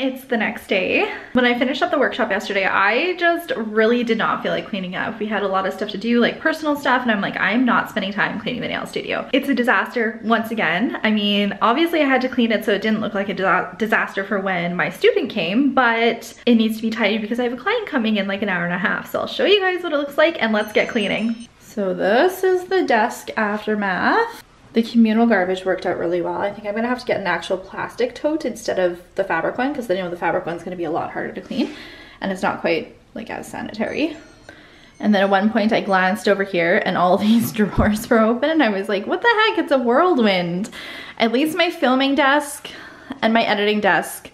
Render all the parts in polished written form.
It's the next day. When I finished up the workshop yesterday, I just really did not feel like cleaning up. We had a lot of stuff to do, like personal stuff, and I'm like, I'm not spending time cleaning the nail studio. It's a disaster once again. I mean, obviously I had to clean it so it didn't look like a disaster for when my student came, but it needs to be tidy because I have a client coming in like an hour and a half. So I'll show you guys what it looks like and let's get cleaning. So this is the desk aftermath. The communal garbage worked out really well. I think I'm gonna have to get an actual plastic tote instead of the fabric one, because the fabric one's gonna be a lot harder to clean and it's not quite like as sanitary. And then at one point I glanced over here and all these drawers were open and I was like, what the heck, it's a whirlwind. At least my filming desk and my editing desk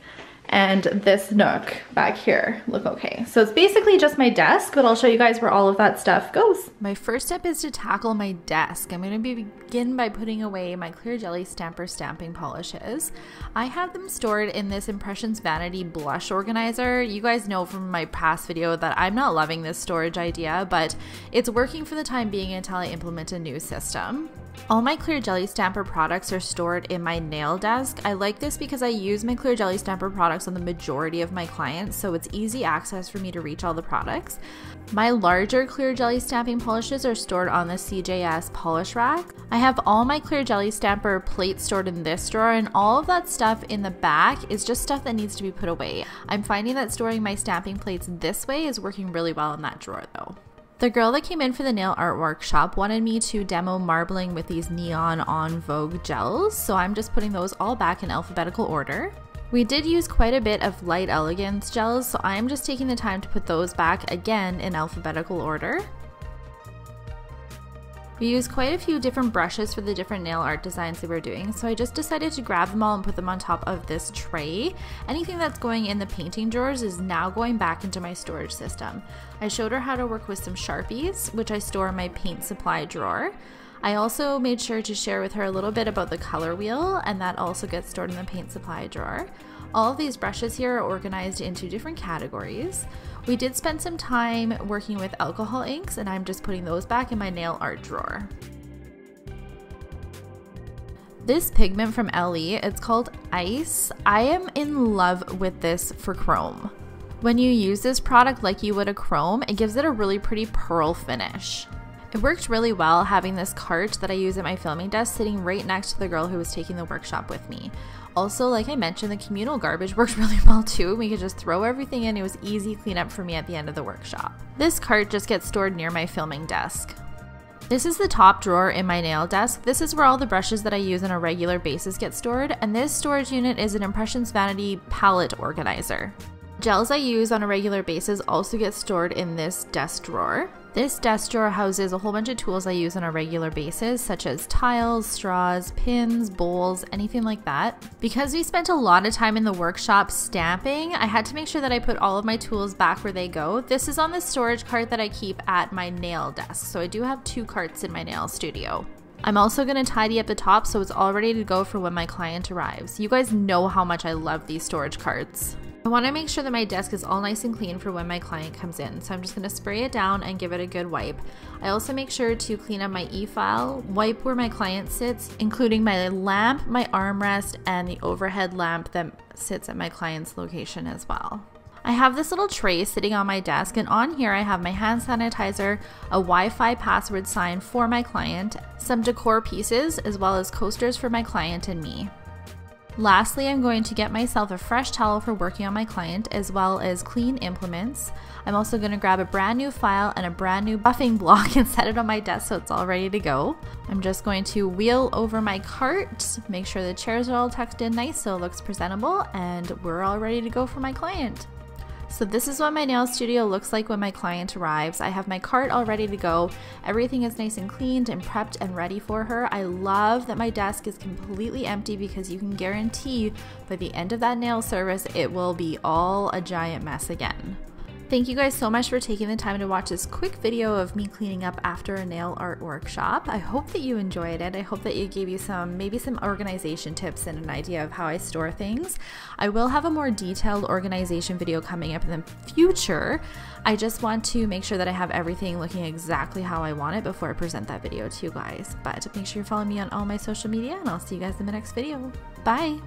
and this nook back here look okay. So it's basically just my desk, but I'll show you guys where all of that stuff goes. My first step is to tackle my desk. I'm going to begin by putting away my clear jelly stamper stamping polishes. I have them stored in this Impressions Vanity blush organizer. You guys know from my past video that I'm not loving this storage idea, but it's working for the time being until I implement a new system. All my clear jelly stamper products are stored in my nail desk. I like this because I use my clear jelly stamper products on the majority of my clients, so it's easy access for me to reach all the products. My larger clear jelly stamping polishes are stored on the CJS polish rack. I have all my clear jelly stamper plates stored in this drawer, and all of that stuff in the back is just stuff that needs to be put away. I'm finding that storing my stamping plates this way is working really well in that drawer though. The girl that came in for the nail art workshop wanted me to demo marbling with these neon on Vogue gels, so I'm just putting those all back in alphabetical order. We did use quite a bit of Light Elegance gels, so I'm just taking the time to put those back again in alphabetical order. We used quite a few different brushes for the different nail art designs that we're doing, so I just decided to grab them all and put them on top of this tray. Anything that's going in the painting drawers is now going back into my storage system. I showed her how to work with some Sharpies, which I store in my paint supply drawer. I also made sure to share with her a little bit about the color wheel, and that also gets stored in the paint supply drawer. All of these brushes here are organized into different categories. We did spend some time working with alcohol inks, and I'm just putting those back in my nail art drawer. This pigment from LE, it's called Ice. I am in love with this for chrome. When you use this product like you would a chrome, it gives it a really pretty pearl finish. It worked really well having this cart that I use at my filming desk sitting right next to the girl who was taking the workshop with me. Also, like I mentioned, the communal garbage worked really well too. We could just throw everything in. It was easy cleanup for me at the end of the workshop. This cart just gets stored near my filming desk. This is the top drawer in my nail desk. This is where all the brushes that I use on a regular basis get stored, and this storage unit is an Impressions Vanity palette organizer. Gels I use on a regular basis also get stored in this desk drawer. This desk drawer houses a whole bunch of tools I use on a regular basis, such as tiles, straws, pins, bowls, anything like that. Because we spent a lot of time in the workshop stamping, I had to make sure that I put all of my tools back where they go. This is on the storage cart that I keep at my nail desk, so I do have 2 carts in my nail studio. I'm also going to tidy up the top so it's all ready to go for when my client arrives. You guys know how much I love these storage carts. I want to make sure that my desk is all nice and clean for when my client comes in, so I'm just going to spray it down and give it a good wipe. I also make sure to clean up my e-file, wipe where my client sits, including my lamp, my armrest, and the overhead lamp that sits at my client's location as well. I have this little tray sitting on my desk, and on here I have my hand sanitizer, a Wi-Fi password sign for my client, some decor pieces, as well as coasters for my client and me. Lastly, I'm going to get myself a fresh towel for working on my client, as well as clean implements. I'm also going to grab a brand new file and a brand new buffing block and set it on my desk so it's all ready to go. I'm just going to wheel over my cart, make sure the chairs are all tucked in nice so it looks presentable, and we're all ready to go for my client. So this is what my nail studio looks like when my client arrives. I have my cart all ready to go. Everything is nice and cleaned and prepped and ready for her. I love that my desk is completely empty because you can guarantee by the end of that nail service, it will be all a giant mess again. Thank you guys so much for taking the time to watch this quick video of me cleaning up after a nail art workshop. I hope that you enjoyed it. I hope that it gave you maybe some organization tips and an idea of how I store things. I will have a more detailed organization video coming up in the future. I just want to make sure that I have everything looking exactly how I want it before I present that video to you guys. But make sure you follow me on all my social media, and I'll see you guys in the next video. Bye!